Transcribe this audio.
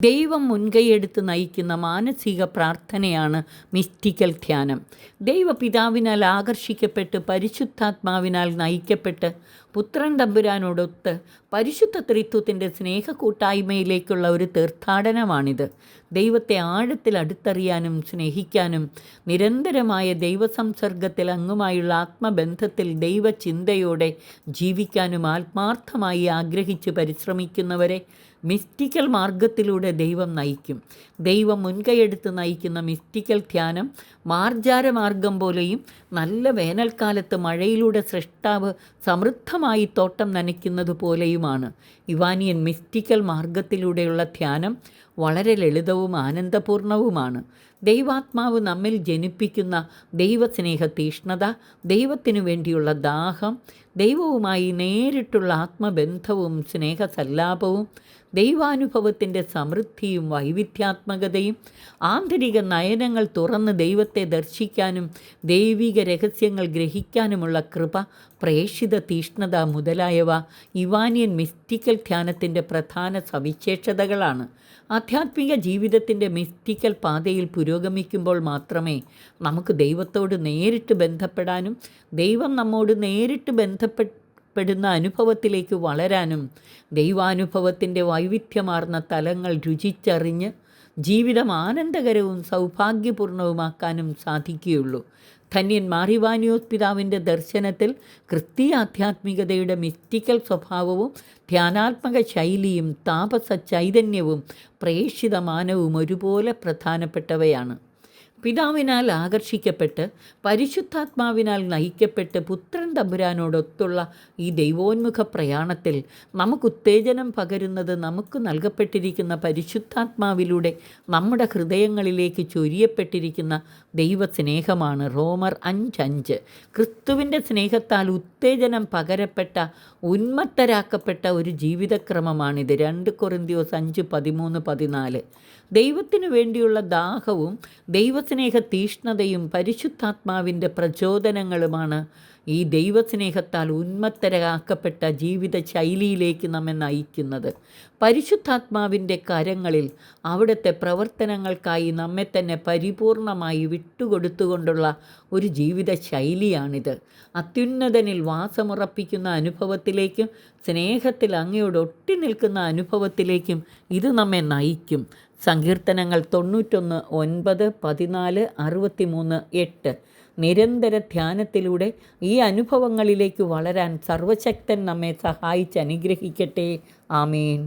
ദൈവം മുൻകൈയെടുത്ത് നയിക്കുന്ന മാനസിക പ്രാർത്ഥനയാണ് മിസ്റ്റിക്കൽ ധ്യാനം. ദൈവപിതാവിനാൽ ആകർഷിക്കപ്പെട്ട് പരിശുദ്ധാത്മാവിനാൽ നയിക്കപ്പെട്ട് പുത്രൻ തമ്പുരാനോടൊത്ത് പരിശുദ്ധ ത്രിത്വത്തിൻ്റെ സ്നേഹക്കൂട്ടായ്മയിലേക്കുള്ള ഒരു തീർത്ഥാടനമാണിത്. ദൈവത്തെ ആഴത്തിൽ അടുത്തറിയാനും സ്നേഹിക്കാനും നിരന്തരമായ ദൈവസംസർഗത്തിൽ അങ്ങുമായുള്ള ആത്മബന്ധത്തിൽ ദൈവചിന്തയോടെ ജീവിക്കാനും ആത്മാർത്ഥമായി ആഗ്രഹിച്ച് പരിശ്രമിക്കുന്നവരെ മിസ്റ്റിക്കൽ മാർഗത്തിലൂടെ ദൈവം നയിക്കും. ദൈവം മുൻകൈയെടുത്ത് നയിക്കുന്ന മിസ്റ്റിക്കൽ ധ്യാനം മാർജാരമാർഗം പോലെയും നല്ല വേനൽക്കാലത്ത് മഴയിലൂടെ സൃഷ്ടാവ് സമൃദ്ധമായി തോട്ടം നനയ്ക്കുന്നത് പോലെയുമാണ്. ഇവാനിയൻ മിസ്റ്റിക്കൽ മാർഗത്തിലൂടെയുള്ള ധ്യാനം വളരെ ലളിതവും ആനന്ദപൂർണവുമാണ്. ദൈവാത്മാവ് നമ്മിൽ ജനിപ്പിക്കുന്ന ദൈവസ്നേഹ തീഷ്ണത, ദൈവത്തിനു വേണ്ടിയുള്ള ദാഹം, ദൈവവുമായി നേരിട്ടുള്ള ആത്മബന്ധവും സ്നേഹസല്ലാപവും, ദൈവാനുഭവത്തിൻ്റെ സമൃദ്ധിയും വൈവിധ്യാത്മകതയും, ആന്തരിക നയനങ്ങൾ തുറന്ന് ദൈവത്തെ ദർശിക്കാനും ദൈവിക രഹസ്യങ്ങൾ ഗ്രഹിക്കാനുമുള്ള കൃപ, പ്രേഷിത തീഷ്ണത മുതലായവ ഇവാനിയൻ മിസ്റ്റിക്കൽ ധ്യാനത്തിൻ്റെ പ്രധാന സവിശേഷതകളാണ്. ആധ്യാത്മിക ജീവിതത്തിൻ്റെ മിസ്റ്റിക്കൽ പാതയിൽ പുരോഗമിക്കുമ്പോൾ മാത്രമേ നമുക്ക് ദൈവത്തോട് നേരിട്ട് ബന്ധപ്പെടാനും ദൈവം നമ്മോട് നേരിട്ട് ബന്ധപ്പെടുന്ന അനുഭവത്തിലേക്ക് വളരാനും ദൈവാനുഭവത്തിൻ്റെ വൈവിധ്യമാർന്ന തലങ്ങൾ രുചിച്ചറിഞ്ഞ് ജീവിതം ആനന്ദകരവും സൗഭാഗ്യപൂർണവുമാക്കാനും സാധിക്കുകയുള്ളൂ. ധന്യൻ മാർ ഇവാനിയോസ് പിതാവിൻ്റെ ദർശനത്തിൽ ക്രിസ്തീയ ആധ്യാത്മികതയുടെ മിസ്റ്റിക്കൽ സ്വഭാവവും ധ്യാനാത്മക ശൈലിയും താപസ ചൈതന്യവും പ്രേഷിതമാനവും ഒരുപോലെ പ്രധാനപ്പെട്ടവയാണ്. പിതാവിനാൽ ആകർഷിക്കപ്പെട്ട് പരിശുദ്ധാത്മാവിനാൽ നയിക്കപ്പെട്ട് പുത്രൻ തമ്പുരാനോടൊത്തുള്ള ഈ ദൈവോന്മുഖ പ്രയാണത്തിൽ നമുക്കുത്തേജനം പകരുന്നത് നമുക്ക് നൽകപ്പെട്ടിരിക്കുന്ന പരിശുദ്ധാത്മാവിലൂടെ നമ്മുടെ ഹൃദയങ്ങളിലേക്ക് ചൊരിയപ്പെട്ടിരിക്കുന്ന ദൈവസ്നേഹമാണ്. റോമർ 5:5 ക്രിസ്തുവിൻ്റെ സ്നേഹത്താൽ ഉത്തേജനം പകരപ്പെട്ട ഉന്മത്തരാക്കപ്പെട്ട ഒരു ജീവിതക്രമമാണിത്. 2 കൊറിന്ത്യസ് 5:13-14 ദൈവത്തിനു വേണ്ടിയുള്ള ദാഹവും ദൈവസ്നേഹ തീഷ്ണതയും പരിശുദ്ധാത്മാവിൻ്റെ പ്രചോദനങ്ങളുമാണ് ഈ ദൈവസ്നേഹത്താൽ ഉന്മത്തരാക്കപ്പെട്ട ജീവിത ശൈലിയിലേക്ക് നമ്മെ നയിക്കുന്നത്. പരിശുദ്ധാത്മാവിൻ്റെ കരങ്ങളിൽ അവിടുത്തെ പ്രവർത്തനങ്ങൾക്കായി നമ്മെ തന്നെ പരിപൂർണമായി വിട്ടുകൊടുത്തുകൊണ്ടുള്ള ഒരു ജീവിത ശൈലിയാണിത്. അത്യുന്നതനിൽ വാസമുറപ്പിക്കുന്ന അനുഭവത്തിലേക്കും സ്നേഹത്തിൽ അങ്ങയോട് ഒട്ടി നിൽക്കുന്ന അനുഭവത്തിലേക്കും ഇത് നമ്മെ നയിക്കും. സങ്കീർത്തനങ്ങൾ 91:9, 14, 63:8 നിരന്തര ധ്യാനത്തിലൂടെ ഈ അനുഭവങ്ങളിലേക്ക് വളരാൻ സർവശക്തൻ നമ്മെ സഹായിച്ച് അനുഗ്രഹിക്കട്ടെ. ആമേൻ.